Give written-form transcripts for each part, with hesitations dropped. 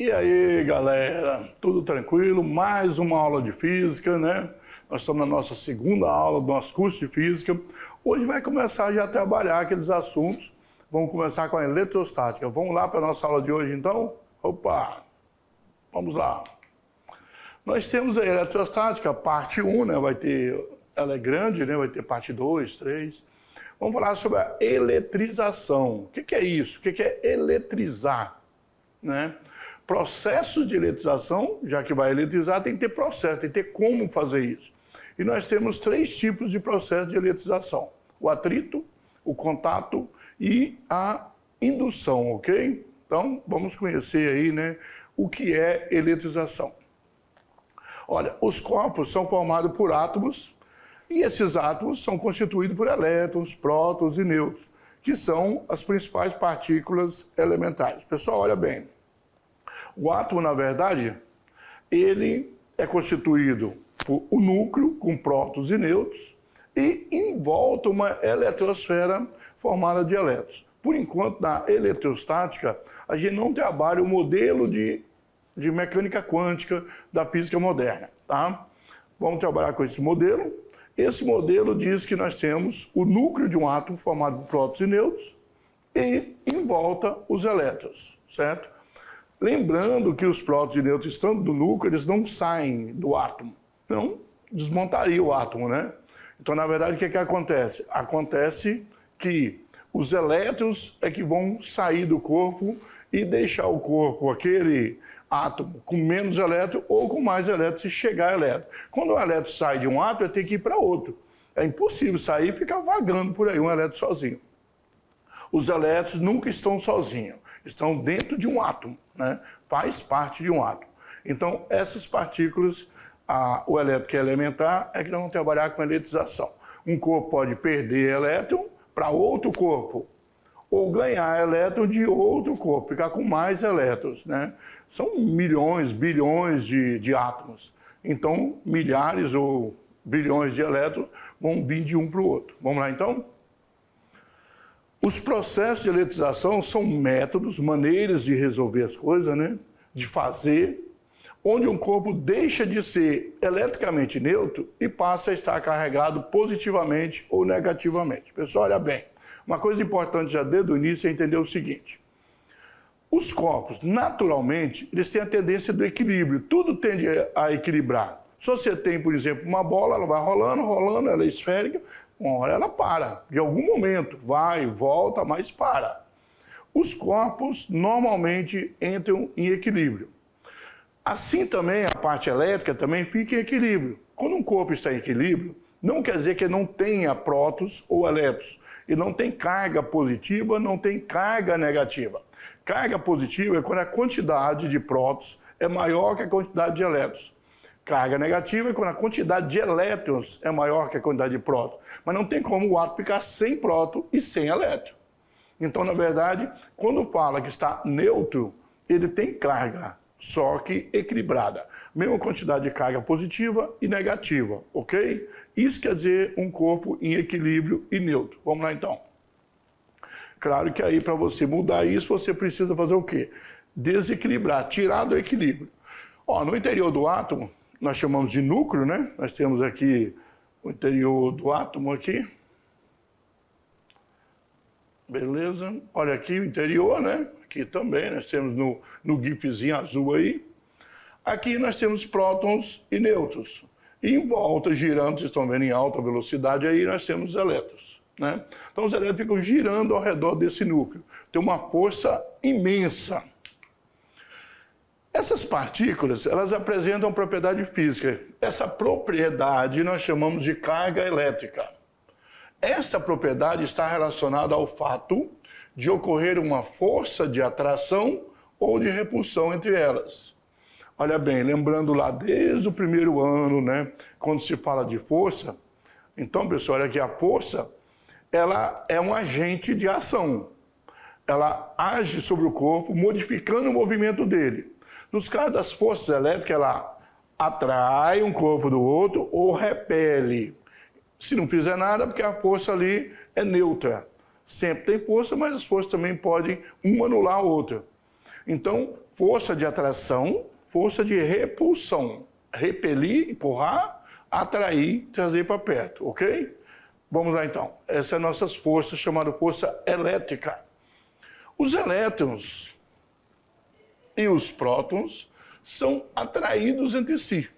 E aí, galera, tudo tranquilo? Mais uma aula de física, né? Nós estamos na nossa segunda aula do nosso curso de física. Hoje vai começar já a trabalhar aqueles assuntos. Vamos começar com a eletrostática. Vamos lá para a nossa aula de hoje, então? Opa! Vamos lá. Nós temos a eletrostática, parte 1, né? Ela é grande, né? Vai ter parte 2, 3. Vamos falar sobre a eletrização. O que é isso? O que é eletrizar? Né? Processo de eletrização, já que vai eletrizar, tem que ter processo, tem que ter como fazer isso. E nós temos 3 tipos de processo de eletrização: o atrito, o contato e a indução, ok? Então, vamos conhecer aí, né, o que é eletrização. Olha, os corpos são formados por átomos e esses átomos são constituídos por elétrons, prótons e nêutrons, que são as principais partículas elementares. Pessoal, olha bem. O átomo, na verdade, ele é constituído por um núcleo com prótons e nêutrons e em volta uma eletrosfera formada de elétrons. Por enquanto, na eletrostática, a gente não trabalha o modelo de mecânica quântica da física moderna, tá? Vamos trabalhar com esse modelo. Esse modelo diz que nós temos o núcleo de um átomo formado por prótons e nêutrons e em volta os elétrons, certo? Lembrando que os prótons e nêutrons estando no núcleo, eles não saem do átomo. Não desmontaria o átomo, né? Então, na verdade, o que acontece? Acontece que os elétrons é que vão sair do corpo e deixar o corpo, aquele átomo, com menos elétron ou com mais elétron, se chegar elétron. Quando um elétron sai de um átomo, ele tem que ir para outro. É impossível sair e ficar vagando por aí um elétron sozinho. Os elétrons nunca estão sozinhos, estão dentro de um átomo, né? Faz parte de um átomo. Então, essas partículas, o elétron que é elementar, é que nós vamos trabalhar com eletrização. Um corpo pode perder elétron para outro corpo, ou ganhar elétron de outro corpo, ficar com mais elétrons, né? São milhões, bilhões de átomos. Então, milhares ou bilhões de elétrons vão vir de um para o outro. Vamos lá, então? Os processos de eletrização são métodos, maneiras de resolver as coisas, né? De fazer, onde um corpo deixa de ser eletricamente neutro e passa a estar carregado positivamente ou negativamente. Pessoal, olha bem, uma coisa importante já desde o início é entender o seguinte: os corpos, naturalmente, eles têm a tendência do equilíbrio, tudo tende a equilibrar. Se você tem, por exemplo, uma bola, ela vai rolando, rolando, ela é esférica, uma hora ela para, de algum momento, vai, volta, mas para. Os corpos normalmente entram em equilíbrio. Assim também a parte elétrica também fica em equilíbrio. Quando um corpo está em equilíbrio, não quer dizer que ele não tenha prótons ou elétrons. Ele não tem carga positiva, não tem carga negativa. Carga positiva é quando a quantidade de prótons é maior que a quantidade de elétrons. Carga negativa é quando a quantidade de elétrons é maior que a quantidade de prótons. Mas não tem como o átomo ficar sem próton e sem elétron. Então, na verdade, quando fala que está neutro, ele tem carga, só que equilibrada. Mesma quantidade de carga positiva e negativa, ok? Isso quer dizer um corpo em equilíbrio e neutro. Vamos lá, então. Claro que aí, para você mudar isso, você precisa fazer o quê? Desequilibrar, tirar do equilíbrio. Ó, no interior do átomo, nós chamamos de núcleo, né? Nós temos aqui o interior do átomo aqui. Beleza? Olha aqui o interior, né? Aqui também, nós temos no gifzinho azul aí. Aqui nós temos prótons e nêutrons. E em volta, girando, vocês estão vendo em alta velocidade aí, nós temos os elétrons, né? Então os elétrons ficam girando ao redor desse núcleo. Tem uma força imensa. Essas partículas, elas apresentam propriedade física. Essa propriedade nós chamamos de carga elétrica. Essa propriedade está relacionada ao fato de ocorrer uma força de atração ou de repulsão entre elas. Olha bem, lembrando lá desde o primeiro ano, né, quando se fala de força, então, pessoal, olha aqui, a força, ela é um agente de ação. Ela age sobre o corpo, modificando o movimento dele. Nos casos das forças elétricas, ela atrai um corpo do outro ou repele. Se não fizer nada, porque a força ali é neutra. Sempre tem força, mas as forças também podem uma anular a outra. Então, força de atração, força de repulsão. Repelir, empurrar, atrair, trazer para perto, ok? Vamos lá então. Essas são nossas forças, chamadas força elétrica. Os elétrons e os prótons são atraídos entre si.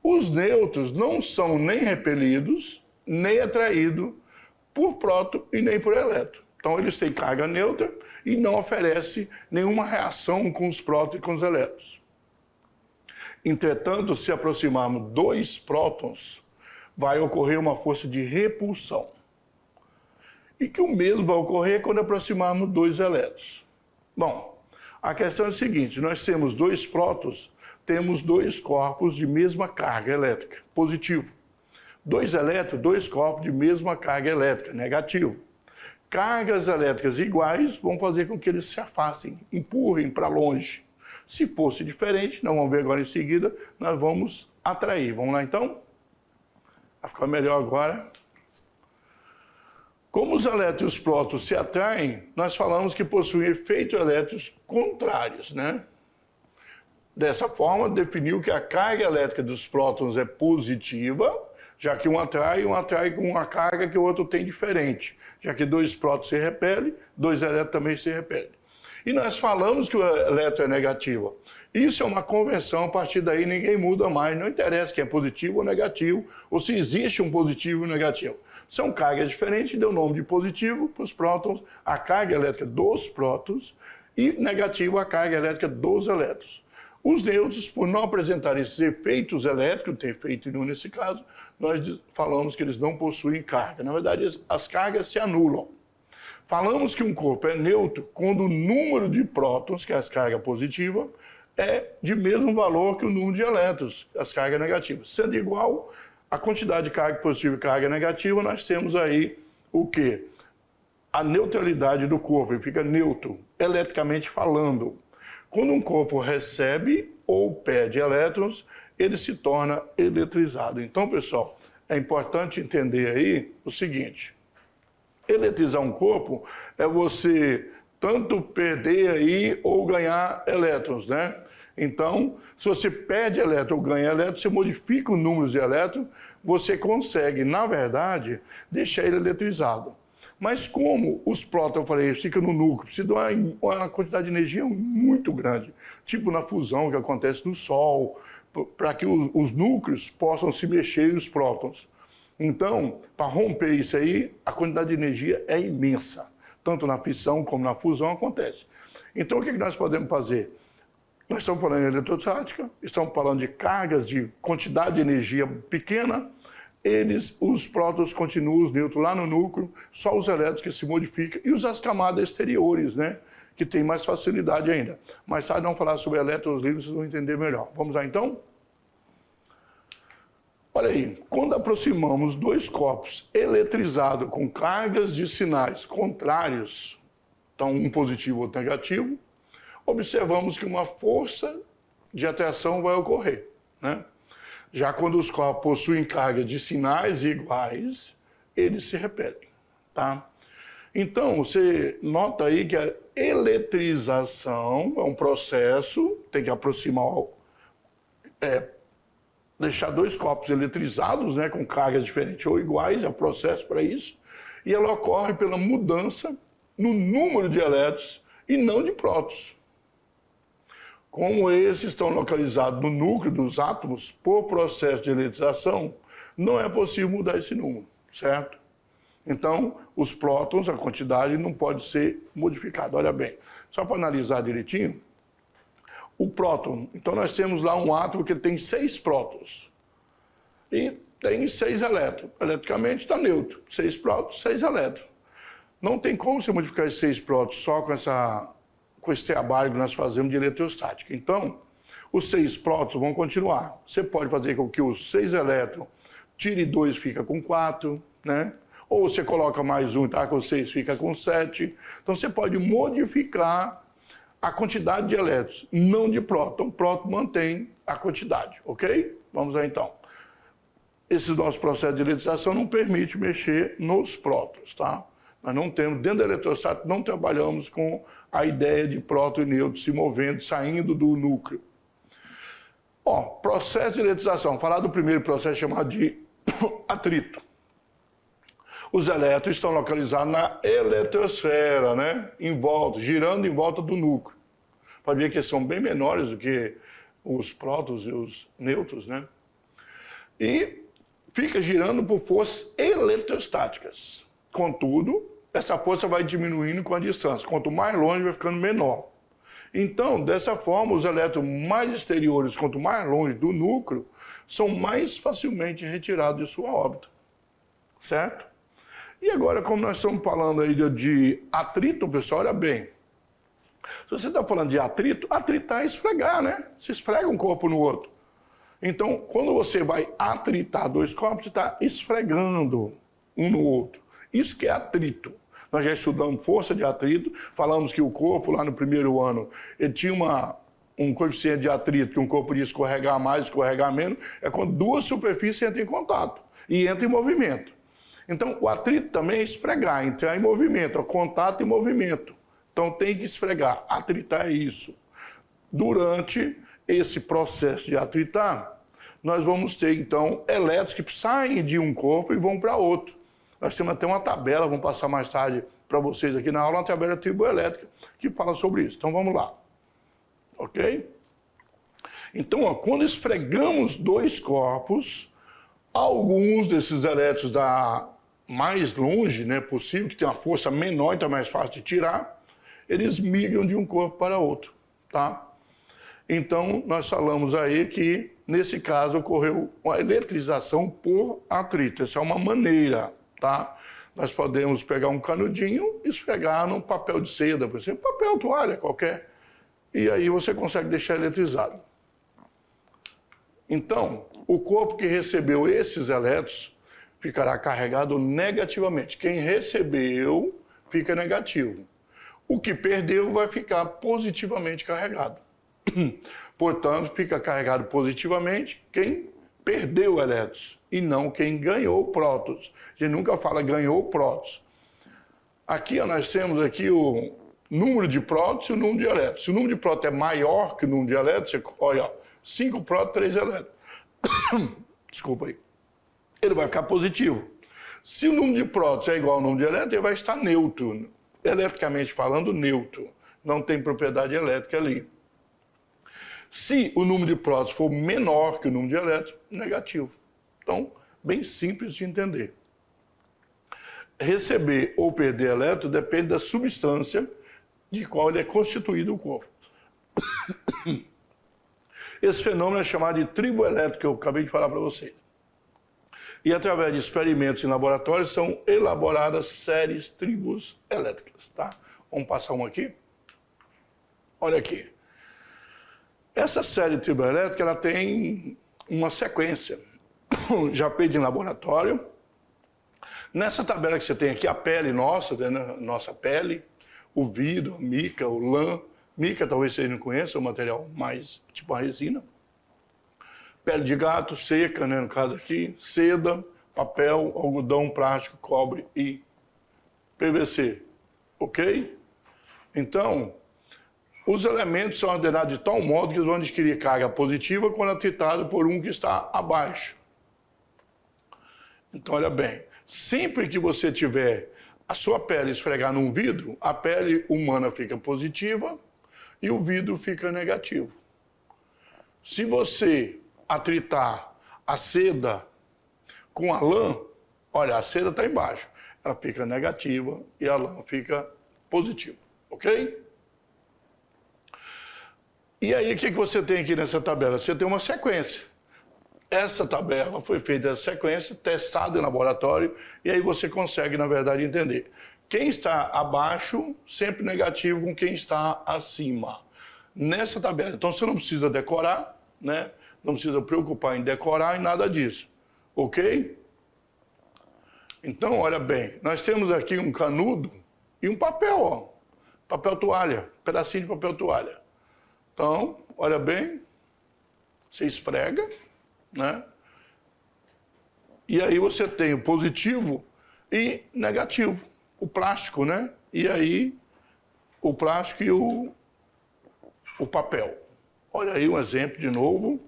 Os nêutrons não são nem repelidos, nem atraídos por próton e nem por elétron. Então eles têm carga neutra e não oferecem nenhuma reação com os prótons e com os elétrons. Entretanto, se aproximarmos dois prótons, vai ocorrer uma força de repulsão. E que o mesmo vai ocorrer quando aproximarmos dois elétrons. Bom, a questão é a seguinte, nós temos dois prótons, temos dois corpos de mesma carga elétrica, positivo. Dois elétrons, dois corpos de mesma carga elétrica, negativo. Cargas elétricas iguais vão fazer com que eles se afastem, empurrem para longe. Se fosse diferente, nós vamos ver agora em seguida, nós vamos atrair. Vamos lá então? Vai ficar melhor agora. Como os elétrons e os prótons se atraem, nós falamos que possuem efeitos elétricos contrários, né? Dessa forma, definiu que a carga elétrica dos prótons é positiva, já que um atrai com uma carga que o outro tem diferente. Já que dois prótons se repelem, dois elétrons também se repelem. E nós falamos que o elétron é negativo. Isso é uma convenção, a partir daí ninguém muda mais. Não interessa quem é positivo ou negativo, ou se existe um positivo e um negativo. São cargas diferentes, deu o nome de positivo para os prótons, a carga elétrica dos prótons, e negativo a carga elétrica dos elétrons. Os nêutrons, por não apresentarem esses efeitos elétricos, tem efeito nenhum nesse caso, nós falamos que eles não possuem carga. Na verdade, as cargas se anulam. Falamos que um corpo é neutro quando o número de prótons, que é as cargas positivas, é de mesmo valor que o número de elétrons, as cargas negativas. Sendo igual a quantidade de carga positiva e carga negativa, nós temos aí o quê? A neutralidade do corpo, ele fica neutro, eletricamente falando. Quando um corpo recebe ou perde elétrons, ele se torna eletrizado. Então, pessoal, é importante entender aí o seguinte: eletrizar um corpo é você tanto perder aí ou ganhar elétrons, né? Então, se você perde elétron ou ganha elétron, você modifica o número de elétrons, você consegue, na verdade, deixar ele eletrizado. Mas como os prótons, eu falei, ficam no núcleo, precisa de uma quantidade de energia muito grande, tipo na fusão que acontece no Sol, para que os núcleos possam se mexer e os prótons. Então, para romper isso aí, a quantidade de energia é imensa. Tanto na fissão como na fusão acontece. Então, o que nós podemos fazer? Nós estamos falando de eletrostática, estamos falando de cargas de quantidade de energia pequena, os prótons continuam, os nêutrons lá no núcleo, só os elétrons que se modificam, e as camadas exteriores, né, que tem mais facilidade ainda. Mais tarde vamos falar sobre elétrons livres, vocês vão entender melhor. Vamos lá então? Olha aí, quando aproximamos dois corpos eletrizados com cargas de sinais contrários, então um positivo ou outro negativo, observamos que uma força de atração vai ocorrer, né? Já quando os corpos possuem carga de sinais iguais, eles se repelem, tá? Então, você nota aí que a eletrização é um processo, tem que aproximar, deixar dois corpos eletrizados, né, com cargas diferentes ou iguais, é um processo para isso, e ela ocorre pela mudança no número de elétrons e não de prótons. Como esses estão localizados no núcleo dos átomos, por processo de eletrização, não é possível mudar esse número, certo? Então, os prótons, a quantidade, não pode ser modificada. Olha bem, só para analisar direitinho, o próton, então nós temos lá um átomo que tem 6 prótons e tem 6 elétrons. Eletricamente está neutro, 6 prótons, 6 elétrons. Não tem como você modificar esses 6 prótons só com esse trabalho que nós fazemos de eletrostática. Então, os 6 prótons vão continuar. Você pode fazer com que os 6 elétrons tire 2, fica com 4, né? Ou você coloca mais um, tá com 6, fica com 7. Então, você pode modificar a quantidade de elétrons, não de próton. O próton mantém a quantidade, ok? Vamos lá, então. Esse nosso processo de eletrização não permite mexer nos prótons, tá? Nós não temos, dentro do eletrostático, não trabalhamos com a ideia de próton e nêutron se movendo, saindo do núcleo. Ó, processo de eletrização. Falar do primeiro processo chamado de atrito. Os elétrons estão localizados na eletrosfera, né? Em volta, girando em volta do núcleo. Pode ver que eles são bem menores do que os prótons e os nêutrons, né? E fica girando por forças eletrostáticas. Contudo, essa força vai diminuindo com a distância. Quanto mais longe, vai ficando menor. Então, dessa forma, os elétrons mais exteriores, quanto mais longe do núcleo, são mais facilmente retirados de sua órbita. Certo? E agora, como nós estamos falando aí de atrito, pessoal, olha bem. Se você está falando de atrito, atritar é esfregar, né? Se esfrega um corpo no outro. Então, quando você vai atritar dois corpos, você está esfregando um no outro. Isso que é atrito. Nós já estudamos força de atrito, falamos que o corpo, lá no primeiro ano, ele tinha um coeficiente de atrito, que um corpo podia escorregar mais, escorregar menos, é quando duas superfícies entram em contato e entram em movimento. Então, o atrito também é esfregar, entrar em movimento, é contato e movimento. Então, tem que esfregar. Atritar é isso. Durante esse processo de atritar, nós vamos ter, então, elétrons que saem de um corpo e vão para outro. Nós temos até uma tabela, vamos passar mais tarde para vocês aqui na aula, uma tabela triboelétrica que fala sobre isso. Então, vamos lá. Ok? Então, ó, quando esfregamos dois corpos, alguns desses elétrons da mais longe, né, possível, que tem uma força menor, então é mais fácil de tirar, eles migram de um corpo para outro, tá? Então, nós falamos aí que, nesse caso, ocorreu uma eletrização por atrito. Essa é uma maneira, tá? Nós podemos pegar um canudinho e esfregar num papel de seda, por exemplo, papel toalha qualquer, e aí você consegue deixar eletrizado. Então, o corpo que recebeu esses elétrons ficará carregado negativamente. Quem recebeu fica negativo. O que perdeu vai ficar positivamente carregado. Portanto, fica carregado positivamente quem perdeu elétrons e não quem ganhou prótons. A gente nunca fala ganhou prótons. Aqui nós temos aqui o número de prótons e o número de elétrons. Se o número de prótons é maior que o número de elétrons, você olha, 5 prótons, 3 elétrons. Desculpa aí. Ele vai ficar positivo. Se o número de prótons é igual ao número de elétrons, ele vai estar neutro. Eletricamente falando, neutro. Não tem propriedade elétrica ali. Se o número de prótons for menor que o número de elétrons, negativo. Então, bem simples de entender. Receber ou perder elétron depende da substância de qual ele é constituído o corpo. Esse fenômeno é chamado de triboelétrico, que eu acabei de falar para vocês. E através de experimentos em laboratório são elaboradas séries tribos elétricas, tá? Vamos passar um aqui? Olha aqui. Essa série triboelétrica, ela tem uma sequência. Já feita em laboratório. Nessa tabela que você tem aqui, a pele nossa, né? Nossa pele, o vidro, a mica, o lã. Mica talvez vocês não conheçam, é um material mais tipo a resina. Pele de gato seca, né, no caso aqui, seda, papel, algodão, plástico, cobre e PVC. Ok? Então, os elementos são ordenados de tal modo que eles vão adquirir carga positiva quando atritado por um que está abaixo. Então, olha bem, sempre que você tiver a sua pele esfregar num vidro, a pele humana fica positiva e o vidro fica negativo. Se você atritar a seda com a lã, olha, a seda está embaixo, ela fica negativa e a lã fica positiva, ok? E aí, o que você tem aqui nessa tabela? Você tem uma sequência. Essa tabela foi feita essa sequência, testada em laboratório, e aí você consegue, na verdade, entender. Quem está abaixo, sempre negativo com quem está acima. Nessa tabela. Então, você não precisa decorar, né? Não precisa preocupar em decorar e nada disso. Ok? Então, olha bem, nós temos aqui um canudo e um papel, ó. Papel toalha, pedacinho de papel toalha. Então, olha bem, você esfrega, né? E aí você tem o positivo e negativo. o plástico, né? E aí, o plástico e o papel. Olha aí um exemplo de novo.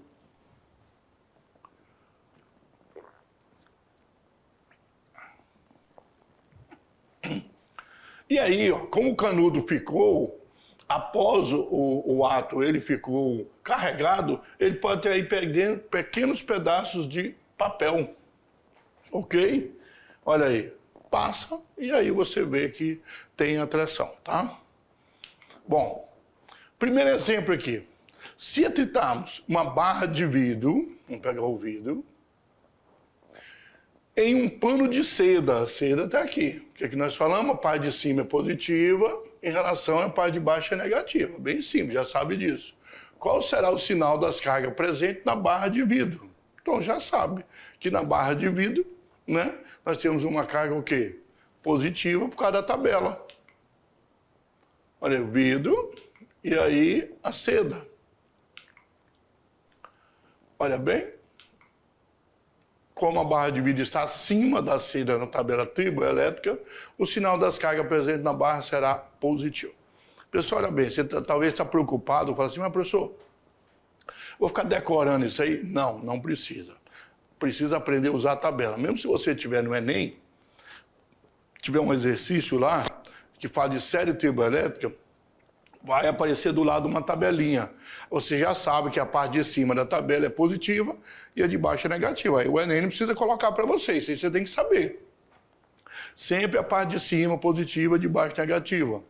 E aí, ó, como o canudo ficou, após o ato, ele ficou carregado, ele pode ter aí pequenos pedaços de papel. Ok? Olha aí, passa e aí você vê que tem atração, tá? Bom, primeiro exemplo aqui. Se atritarmos uma barra de vidro, vamos pegar o vidro, em um pano de seda, a seda está aqui. O que é que nós falamos? A parte de cima é positiva, em relação à parte de baixo é negativa. Bem simples, já sabe disso. Qual será o sinal das cargas presentes na barra de vidro? Então já sabe que na barra de vidro, né, nós temos uma carga o quê? Positiva por causa da tabela. Olha, o vidro e aí a seda. Olha bem, como a barra de vidro está acima da seda na tabela triboelétrica, o sinal das cargas presentes na barra será positivo. Pessoal, olha bem, você talvez está preocupado, fala assim, mas professor, vou ficar decorando isso aí? Não, não precisa. Precisa aprender a usar a tabela. Mesmo se você tiver no Enem, tiver um exercício lá, que fala de série triboelétrica, vai aparecer do lado uma tabelinha. Você já sabe que a parte de cima da tabela é positiva e a de baixo é negativa. Aí o Enem não precisa colocar para você, isso aí você tem que saber. Sempre a parte de cima positiva, de baixo negativa.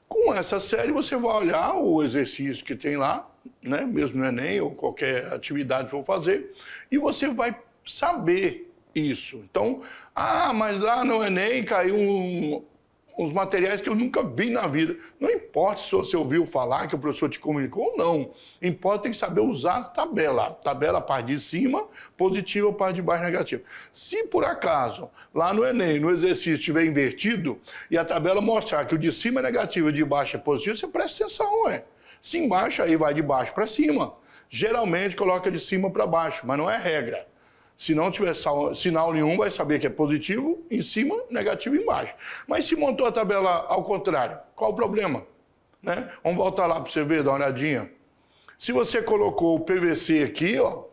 Com essa série você vai olhar o exercício que tem lá, né, mesmo no Enem ou qualquer atividade que for fazer, e você vai saber isso. Então, mas lá no Enem caiu uns materiais que eu nunca vi na vida. Não importa se você ouviu falar que o professor te comunicou ou não. Importa tem que saber usar a tabela. Tabela, a parte de cima, positiva, a parte de baixo, negativa. Se por acaso, lá no Enem, no exercício, estiver invertido e a tabela mostrar que o de cima é negativo e o de baixo é positivo, você presta atenção, ué. Se embaixo, aí vai de baixo para cima. Geralmente coloca de cima para baixo, mas não é regra. Se não tiver sinal nenhum, vai saber que é positivo em cima, negativo embaixo. Mas se montou a tabela ao contrário, qual o problema? Né? Vamos voltar lá para você ver, dar uma olhadinha. Se você colocou o PVC aqui, ó,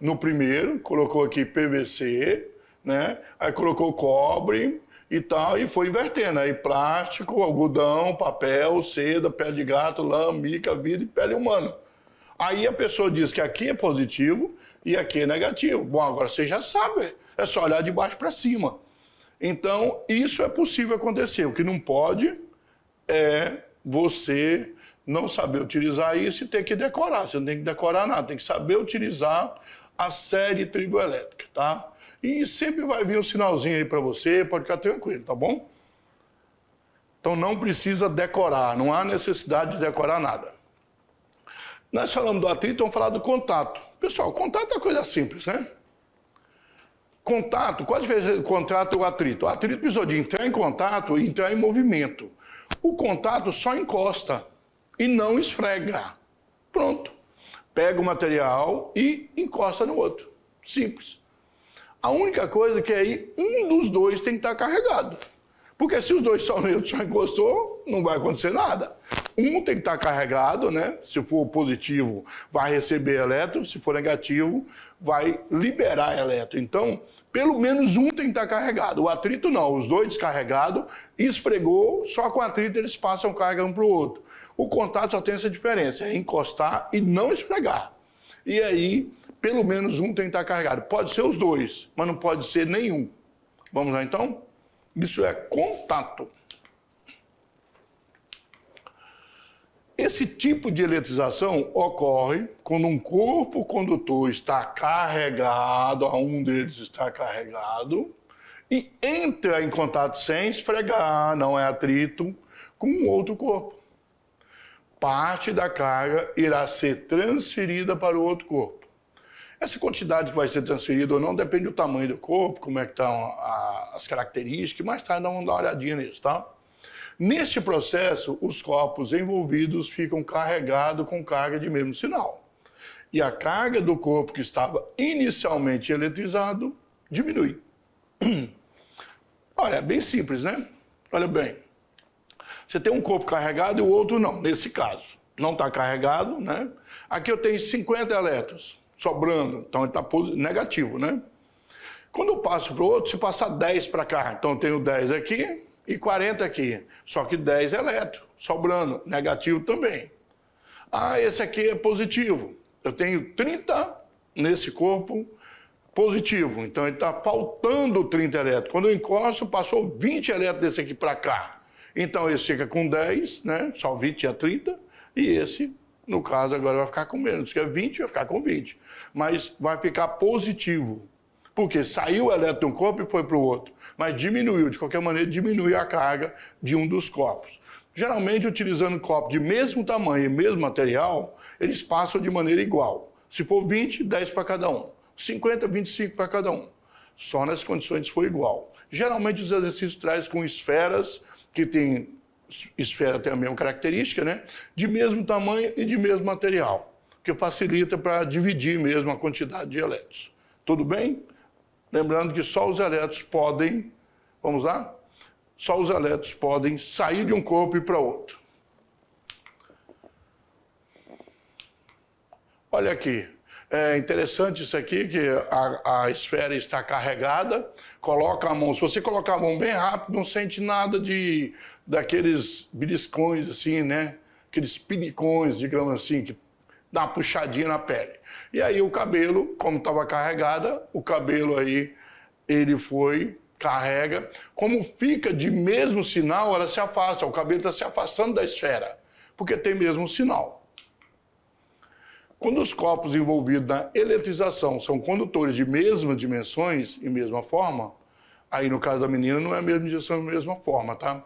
no primeiro, colocou aqui PVC, né? Aí colocou cobre e tal, e foi invertendo. Aí plástico, algodão, papel, seda, pele de gato, lã, mica, vidro e pele humana. Aí a pessoa diz que aqui é positivo e aqui é negativo. Bom, agora você já sabe, é só olhar de baixo para cima. Então, isso é possível acontecer. O que não pode é você não saber utilizar isso e ter que decorar. Você não tem que decorar nada, tem que saber utilizar a série triboelétrica, tá? E sempre vai vir um sinalzinho aí para você, pode ficar tranquilo, tá bom? Então não precisa decorar, não há necessidade de decorar nada. Nós falamos do atrito, vamos falar do contato. Pessoal, contato é coisa simples, né? Contato, qual a diferença do contato e o atrito? O atrito precisou de entrar em contato e entrar em movimento. O contato só encosta e não esfrega. Pronto. Pega o material e encosta no outro. Simples. A única coisa é que aí um dos dois tem que estar carregado. Porque se os dois são neutros, só encostou, não vai acontecer nada. Um tem que estar carregado, né? Se for positivo, vai receber elétron. Se for negativo, vai liberar elétron. Então, pelo menos um tem que estar carregado. O atrito não, os dois descarregados, esfregou, só com o atrito eles passam carga um para o outro. O contato só tem essa diferença, é encostar e não esfregar. E aí, pelo menos um tem que estar carregado. Pode ser os dois, mas não pode ser nenhum. Vamos lá então? Isso é contato. Esse tipo de eletrização ocorre quando um corpo condutor está carregado, um deles está carregado, e entra em contato sem esfregar, não é atrito, com um outro corpo. Parte da carga irá ser transferida para o outro corpo. Essa quantidade que vai ser transferida ou não depende do tamanho do corpo, como é que estão as características, mais tarde vamos dar uma olhadinha nisso, tá? Neste processo, os corpos envolvidos ficam carregados com carga de mesmo sinal. E a carga do corpo que estava inicialmente eletrizado diminui. Olha, é bem simples, né? Olha bem, você tem um corpo carregado e o outro não, nesse caso. Não está carregado, né? Aqui eu tenho 50 elétrons sobrando, então ele está negativo, né? Quando eu passo para o outro, se passar 10 para cá, então eu tenho 10 aqui e 40 aqui. Só que 10 elétrons sobrando, negativo também. Ah, esse aqui é positivo. Eu tenho 30 nesse corpo positivo, então ele está faltando 30 elétrons. Quando eu encosto, passou 20 elétrons desse aqui para cá. Então esse fica com 10, né? Só 20 a 30, e esse, no caso, agora vai ficar com menos, que é 20, vai ficar com 20. Mas vai ficar positivo, porque saiu o elétron de um corpo e foi para o outro, mas diminuiu, de qualquer maneira, diminui a carga de um dos corpos. Geralmente, utilizando copos de mesmo tamanho e mesmo material, eles passam de maneira igual. Se for 20, 10 para cada um. 50, 25 para cada um. Só nas condições se for igual. Geralmente, os exercícios trazem com esferas, que tem... Esfera tem a mesma característica, né? De mesmo tamanho e de mesmo material, que facilita para dividir mesmo a quantidade de elétrons. Tudo bem? Lembrando que só os elétrons podem, vamos lá? Só os elétrons podem sair de um corpo e ir para outro. Olha aqui, é interessante isso aqui, que a esfera está carregada, coloca a mão, se você colocar a mão bem rápido, não sente nada daqueles beliscões assim, né? Aqueles pinicões, digamos assim, que dá uma puxadinha na pele. E aí o cabelo, como estava carregada, o cabelo aí, ele carrega. Como fica de mesmo sinal, ela se afasta, o cabelo está se afastando da esfera, porque tem mesmo sinal. Quando os corpos envolvidos na eletrização são condutores de mesmas dimensões e mesma forma, aí no caso da menina não é a mesma dimensão e mesma forma, tá?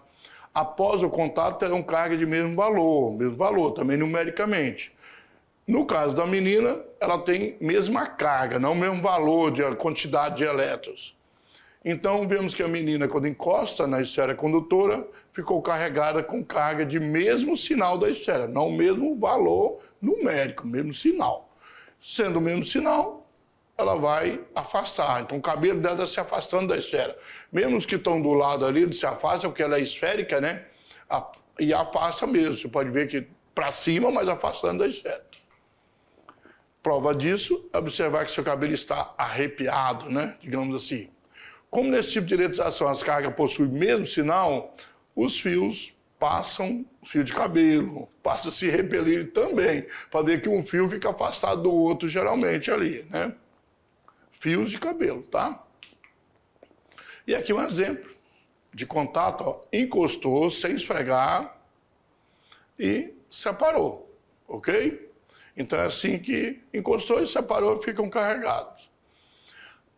Após o contato terão carga de mesmo valor, também numericamente. No caso da menina, ela tem mesma carga, não o mesmo valor de quantidade de elétrons. Então vemos que a menina, quando encosta na esfera condutora, ficou carregada com carga de mesmo sinal da esfera, não o mesmo valor numérico, mesmo sinal. Sendo o mesmo sinal, ela vai afastar. Então o cabelo dela está se afastando da esfera. Mesmo os que estão do lado ali, eles se afastam, porque ela é esférica, né? E afasta mesmo. Você pode ver que para cima, mas afastando da esfera. Prova disso é observar que seu cabelo está arrepiado, né? Digamos assim. Como nesse tipo de eletrização as cargas possuem o mesmo sinal, os fios passam, fio de cabelo, passa a se repelir também, para ver que um fio fica afastado do outro geralmente ali, né? Fios de cabelo, tá? E aqui um exemplo de contato, ó, encostou sem esfregar e separou, ok? Então é assim que encostou e separou, ficam carregados.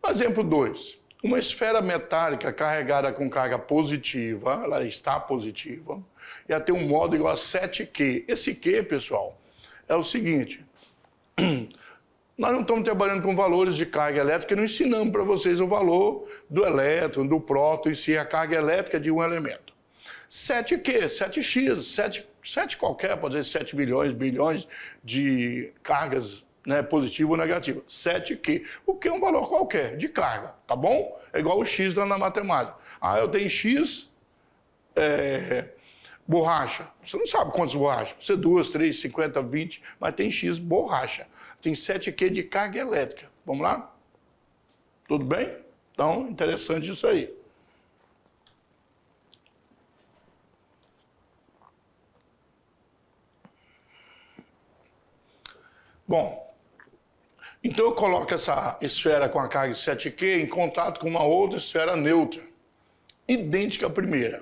Exemplo 2. Uma esfera metálica carregada com carga positiva, ela está positiva, e ela tem um modo igual a 7Q. Esse Q, pessoal, é o seguinte, nós não estamos trabalhando com valores de carga elétrica, não ensinamos para vocês o valor do elétron, do próton, em si, a carga elétrica de um elemento. 7Q, 7x, 7 qualquer, pode dizer 7 bilhões de cargas, né, positiva ou negativa. 7Q, o que é um valor qualquer de carga, tá bom? É igual o X lá na matemática. Ah, eu tenho X borracha. Você não sabe quantas borrachas. Você 2, 3, 50, 20, mas tem X borracha. Tem 7Q de carga elétrica. Vamos lá? Tudo bem? Então, interessante isso aí. Bom, então eu coloco essa esfera com a carga 7Q em contato com uma outra esfera neutra, idêntica à primeira.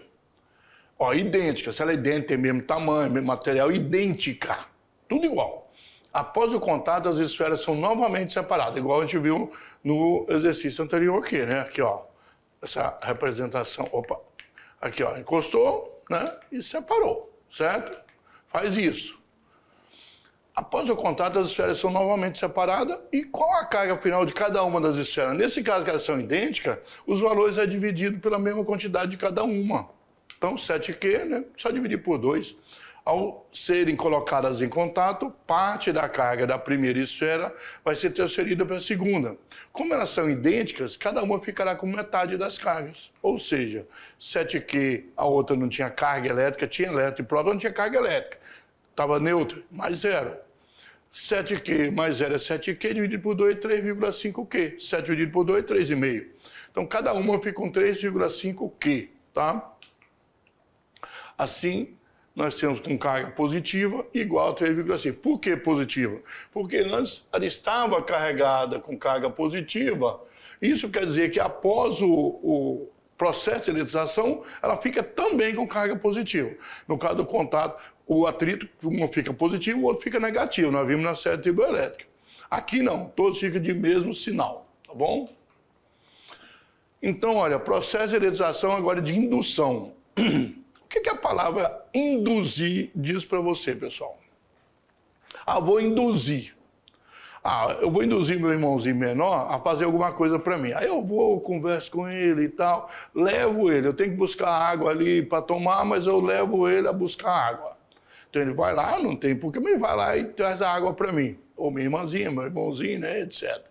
Ó, idêntica, se ela é idêntica, tem mesmo tamanho, mesmo material, idêntica, tudo igual. Após o contato, as esferas são novamente separadas, igual a gente viu no exercício anterior aqui, né? Aqui, ó, essa representação, opa, aqui, ó, encostou, né? E separou, certo? Faz isso. Após o contato, as esferas são novamente separadas. E qual a carga final de cada uma das esferas? Nesse caso que elas são idênticas, os valores é dividido pela mesma quantidade de cada uma. Então, 7Q, né? Só dividir por 2. Ao serem colocadas em contato, parte da carga da primeira esfera vai ser transferida para a segunda. Como elas são idênticas, cada uma ficará com metade das cargas. Ou seja, 7Q, a outra não tinha carga elétrica, tinha elétrico, e próton não tinha carga elétrica. Estava neutro, mais zero. 7Q mais 0 é 7Q, dividido por 2 é 3,5Q. 7 dividido por 2 é 3,5. Então, cada uma fica com 3,5Q, tá? Assim, nós temos com carga positiva igual a 3,5. Por que positiva? Porque antes ela estava carregada com carga positiva. Isso quer dizer que após o processo de eletrização, ela fica também com carga positiva. No caso do contato, o atrito, um fica positivo, o outro fica negativo. Nós vimos na série triboelétrica. Aqui não, todos ficam de mesmo sinal, tá bom? Então, olha, processo de eletrização agora de indução. O que a palavra induzir diz para você, pessoal? Vou induzir. Eu vou induzir meu irmãozinho menor a fazer alguma coisa para mim. Aí eu vou, converso com ele e tal, levo ele. Eu tenho que buscar água ali para tomar, mas eu levo ele a buscar água. Então ele vai lá, não tem porquê, mas ele vai lá e traz a água para mim. Ou minha irmãzinha, meu irmãozinho, né, etc.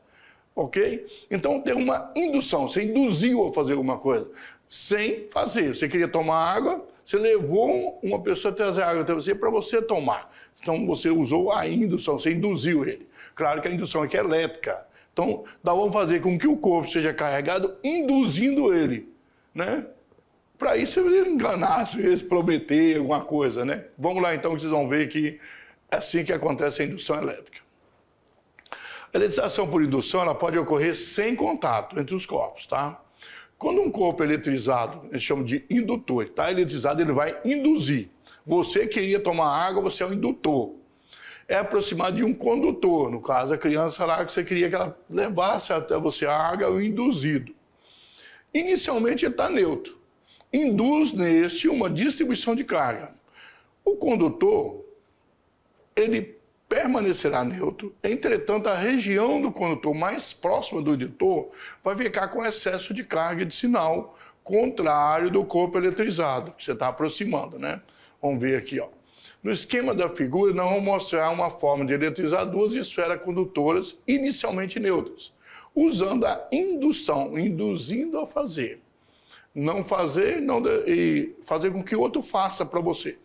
Ok? Então tem uma indução, você induziu a fazer alguma coisa. Sem fazer. Você queria tomar água, você levou uma pessoa a trazer água até você para você tomar. Então você usou a indução, você induziu ele. Claro que a indução aqui é elétrica. Então, nós vamos fazer com que o corpo seja carregado induzindo ele, né? Para isso você enganar, às vezes, prometer alguma coisa, né? Vamos lá então que vocês vão ver que é assim que acontece a indução elétrica. A eletrização por indução ela pode ocorrer sem contato entre os corpos, tá? Quando um corpo é eletrizado, eles chamam de indutor, está eletrizado, ele vai induzir. Você queria tomar água, você é um indutor. É aproximado de um condutor, no caso a criança lá que você queria que ela levasse até você a água, o induzido. Inicialmente ele está neutro. Induz neste uma distribuição de carga. O condutor, ele permanecerá neutro, entretanto a região do condutor mais próxima do indutor vai ficar com excesso de carga de sinal, contrário do corpo eletrizado, que você está aproximando, né? Vamos ver aqui, ó. No esquema da figura, nós vamos mostrar uma forma de eletrizar duas esferas condutoras inicialmente neutras, usando a indução, induzindo a fazer. Não fazer e fazer com que o outro faça para você.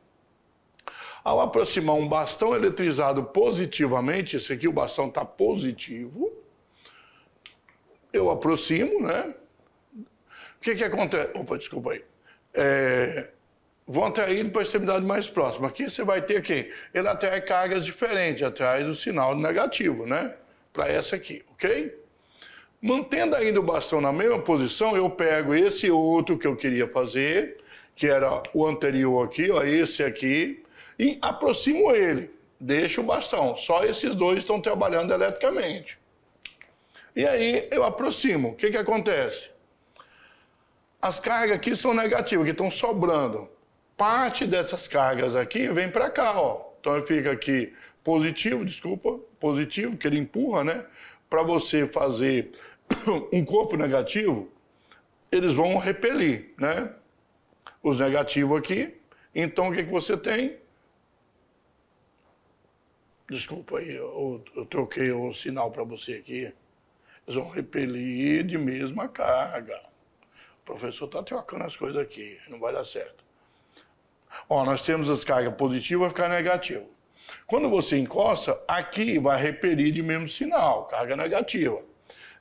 Ao aproximar um bastão eletrizado positivamente, esse aqui o bastão está positivo, eu aproximo, né? O que acontece? Opa, desculpa aí. Vão atrair para a extremidade mais próxima. Aqui você vai ter aqui, ele atrai cargas diferentes, atrai o sinal negativo, né? Para essa aqui, ok? Mantendo ainda o bastão na mesma posição, eu pego esse outro que eu queria fazer, que era o anterior aqui, ó, esse aqui, e aproximo ele. Deixo o bastão. Só esses dois estão trabalhando eletricamente. E aí eu aproximo. O que acontece? As cargas aqui são negativas, que estão sobrando. Parte dessas cargas aqui vem para cá, ó. Então eu fico aqui positivo, positivo, que ele empurra, né? Para você fazer um corpo negativo, eles vão repelir, né? Os negativos aqui. Então o que você tem? Desculpa aí, eu troquei o sinal para você aqui. Eles vão repelir de mesma carga. O professor está trocando as coisas aqui, não vai dar certo. Ó, nós temos as cargas positivas, vai ficar negativo. Quando você encosta, aqui vai repelir de mesmo sinal, carga negativa.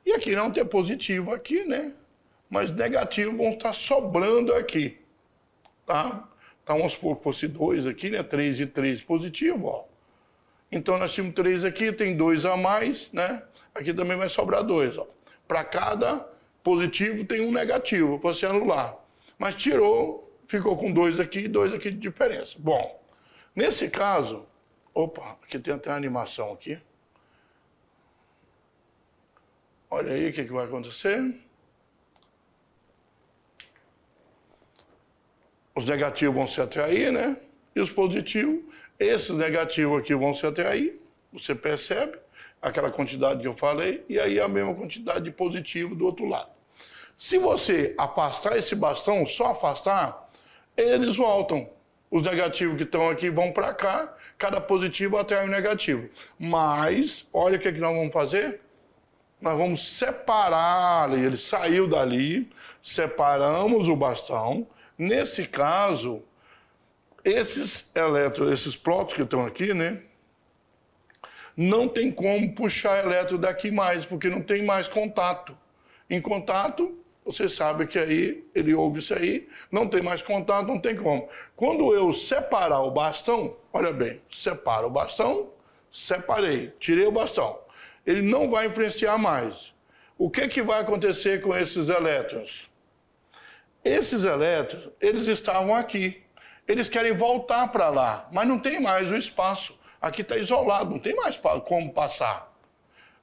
E aqui não tem positivo aqui, né? Mas negativo vão estar sobrando aqui, tá? Então vamos supor que fosse 2 aqui, né? 3 e 3 positivo, ó. Então nós temos 3 aqui, tem 2 a mais, né? Aqui também vai sobrar 2, ó. Para cada positivo tem um negativo para se anular. Mas tirou, ficou com 2 aqui e 2 aqui de diferença. Bom, nesse caso, opa, aqui tem até uma animação aqui. Olha aí o que vai acontecer. Os negativos vão se atrair, né? E os positivos, esses negativos aqui vão se atrair, você percebe aquela quantidade que eu falei, e aí a mesma quantidade de positivo do outro lado. Se você afastar esse bastão, só afastar, eles voltam. Os negativos que estão aqui vão para cá, cada positivo atrai um negativo. Mas, olha o que nós vamos fazer. Nós vamos separar, ele saiu dali, separamos o bastão. Nesse caso, esses elétrons, esses prótons que estão aqui, né? Não tem como puxar elétron daqui mais, porque não tem mais contato. Em contato, você sabe que aí, ele ouve isso aí, não tem mais contato, não tem como. Quando eu separar o bastão, olha bem, separo o bastão, separei, tirei o bastão. Ele não vai influenciar mais. O que vai acontecer com esses elétrons? Esses elétrons, eles estavam aqui. Eles querem voltar para lá, mas não tem mais o espaço. Aqui está isolado, não tem mais como passar.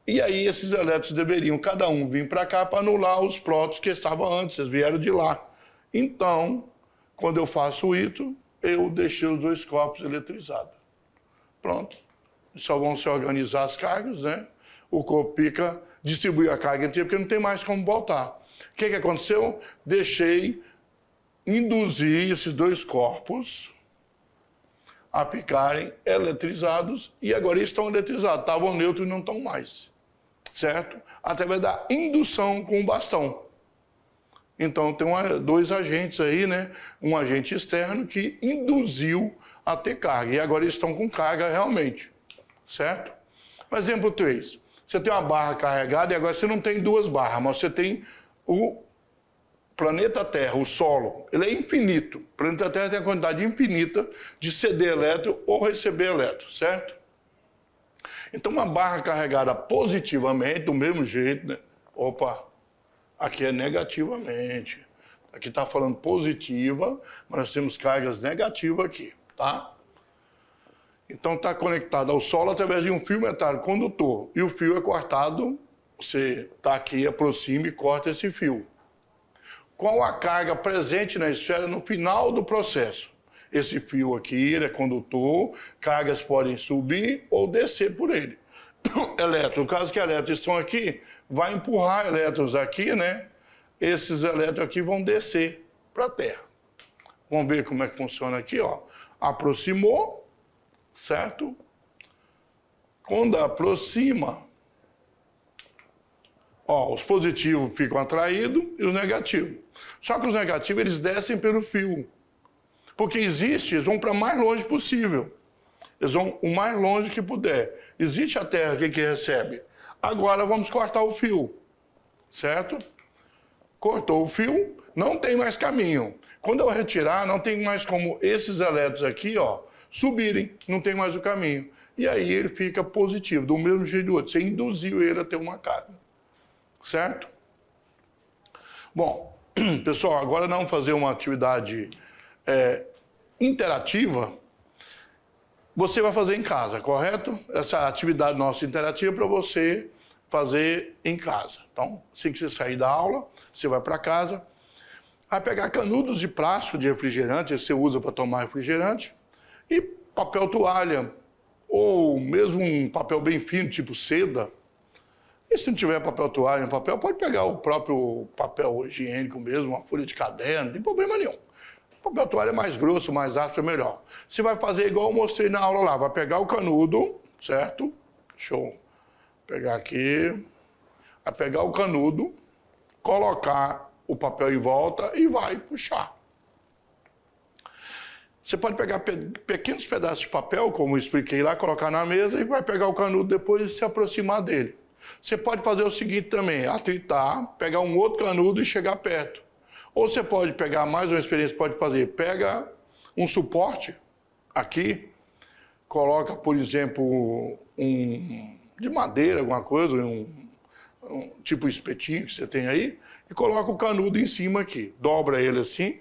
E aí esses elétrons deveriam, cada um, vir para cá para anular os prótons que estavam antes, eles vieram de lá. Então, quando eu faço isso, eu deixei os dois corpos eletrizados. Pronto. Só vão se organizar as cargas, né? O corpo fica, distribui a carga inteira, porque não tem mais como voltar. O que aconteceu? Deixei induzir esses dois corpos a ficarem eletrizados, e agora estão eletrizados. Estavam neutros e não estão mais, certo? Através da indução com o bastão. Então, tem dois agentes aí, né? Um agente externo que induziu a ter carga, e agora eles estão com carga realmente, certo? Exemplo 3. Você tem uma barra carregada e agora você não tem duas barras, mas você tem o planeta Terra, o solo, ele é infinito. O planeta Terra tem a quantidade infinita de ceder elétron ou receber elétron, certo? Então, uma barra carregada positivamente, do mesmo jeito, né? Opa, aqui é negativamente. Aqui está falando positiva, mas nós temos cargas negativas aqui, tá? Então, está conectado ao solo através de um fio metálico condutor. E o fio é cortado, você está aqui, aproxima e corta esse fio. Qual a carga presente na esfera no final do processo? Esse fio aqui, ele é condutor, cargas podem subir ou descer por ele. Elétrons, no caso que elétrons estão aqui, vai empurrar elétrons aqui, né? Esses elétrons aqui vão descer para a Terra. Vamos ver como é que funciona aqui, ó. Aproximou, certo? Quando aproxima, ó, os positivos ficam atraídos e os negativos. Só que os negativos, eles descem pelo fio. Porque existe, eles vão para o mais longe possível. Eles vão o mais longe que puder. Existe a Terra aqui que recebe. Agora vamos cortar o fio, certo? Cortou o fio, não tem mais caminho. Quando eu retirar, não tem mais como esses elétrons aqui, ó, subirem, não tem mais o caminho. E aí ele fica positivo, do mesmo jeito do outro. Você induziu ele a ter uma carga. Certo? Bom, pessoal, agora nós vamos fazer uma atividade interativa. Você vai fazer em casa, correto? Essa atividade nossa interativa é para você fazer em casa. Então, assim que você sair da aula, você vai para casa, vai pegar canudos de plástico de refrigerante, que você usa para tomar refrigerante, e papel toalha, ou mesmo um papel bem fino, tipo seda. E se não tiver papel toalha, papel, pode pegar o próprio papel higiênico mesmo, uma folha de caderno, não tem problema nenhum. O papel toalha é mais grosso, mais áspero, é melhor. Você vai fazer igual eu mostrei na aula lá, vai pegar o canudo, certo? Deixa eu pegar aqui. Vai pegar o canudo, colocar o papel em volta e vai puxar. Você pode pegar pequenos pedaços de papel, como eu expliquei lá, colocar na mesa e vai pegar o canudo depois e se aproximar dele. Você pode fazer o seguinte também, atritar, pegar um outro canudo e chegar perto. Ou você pode pegar, mais uma experiência pode fazer, pega um suporte aqui, coloca, por exemplo, de madeira, alguma coisa, um tipo espetinho que você tem aí, e coloca o canudo em cima aqui. Dobra ele assim,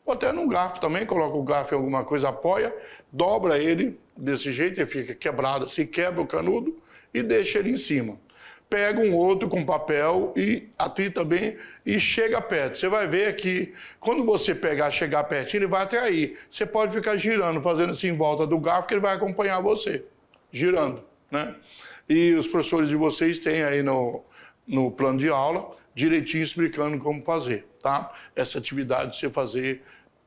ou até num garfo também, coloca o garfo em alguma coisa, apoia, dobra ele desse jeito, ele fica quebrado assim, quebra o canudo e deixa ele em cima. Pega um outro com papel e atrita bem e chega perto. Você vai ver que quando você chegar pertinho, ele vai atrair. Você pode ficar girando, fazendo assim em volta do garfo, que ele vai acompanhar você, girando, né? E os professores de vocês têm aí no plano de aula, direitinho explicando como fazer, tá? Essa atividade de você fazer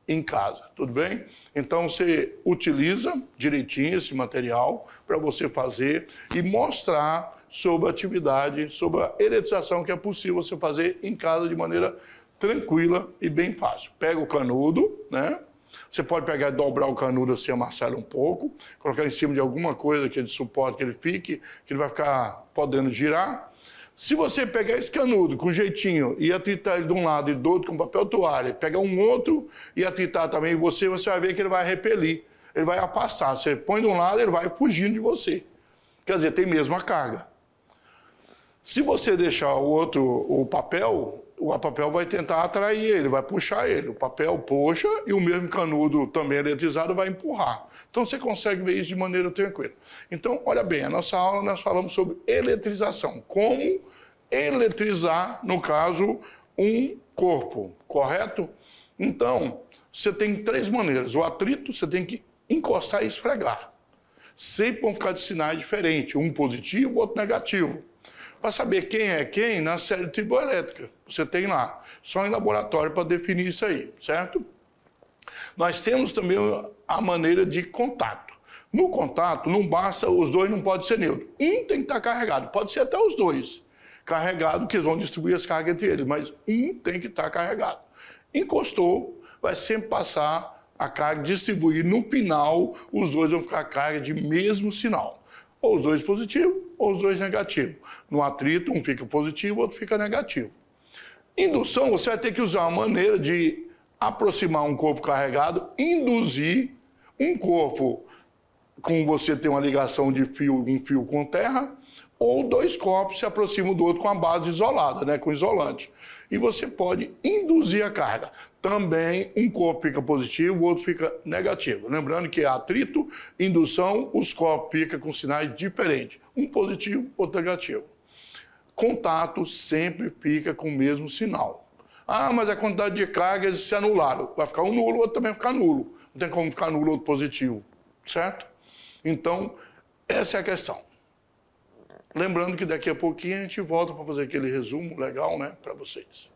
em casa, tudo bem? Então você utiliza direitinho esse material para você fazer e mostrar sobre a atividade, sobre a eletrização que é possível você fazer em casa de maneira tranquila e bem fácil. Pega o canudo, né? Você pode pegar e dobrar o canudo assim, amassar ele um pouco, colocar em cima de alguma coisa que ele suporte que ele fique, que ele vai ficar podendo girar. Se você pegar esse canudo com jeitinho e atritar ele de um lado e do outro com papel toalha, pegar um outro e atritar também você vai ver que ele vai repelir, ele vai afastar. Você põe de um lado, ele vai fugindo de você. Quer dizer, tem mesmo a carga. Se você deixar o papel vai tentar atrair ele, vai puxar ele. O papel puxa e o mesmo canudo também eletrizado vai empurrar. Então você consegue ver isso de maneira tranquila. Então, olha bem, a nossa aula nós falamos sobre eletrização. Como eletrizar, no caso, um corpo, correto? Então, você tem 3 maneiras. O atrito, você tem que encostar e esfregar. Sempre vão ficar de sinais diferentes, um positivo, outro negativo. Para saber quem é quem, na série triboelétrica, você tem lá. Só em laboratório para definir isso aí, certo? Nós temos também a maneira de contato. No contato, não basta, os dois não podem ser neutros. Um tem que estar carregado, pode ser até os dois carregados, que eles vão distribuir as cargas entre eles, mas um tem que estar carregado. Encostou, vai sempre passar a carga, distribuir no pinal, os dois vão ficar a carga de mesmo sinal. Ou os dois positivos, ou os dois negativos. No atrito, um fica positivo, o outro fica negativo. Indução, você vai ter que usar uma maneira de aproximar um corpo carregado, induzir um corpo com você ter uma ligação de fio, um fio com terra, ou 2 corpos se aproximam do outro com a base isolada, né, com isolante. E você pode induzir a carga. Também um corpo fica positivo, o outro fica negativo. Lembrando que atrito, indução, os corpos ficam com sinais diferentes. Um positivo, outro negativo. Contato sempre fica com o mesmo sinal. Ah, mas a quantidade de cargas se anularam. Vai ficar um nulo, o outro também vai ficar nulo. Não tem como ficar nulo, outro positivo. Certo? Então, essa é a questão. Lembrando que daqui a pouquinho a gente volta para fazer aquele resumo legal, né, para vocês.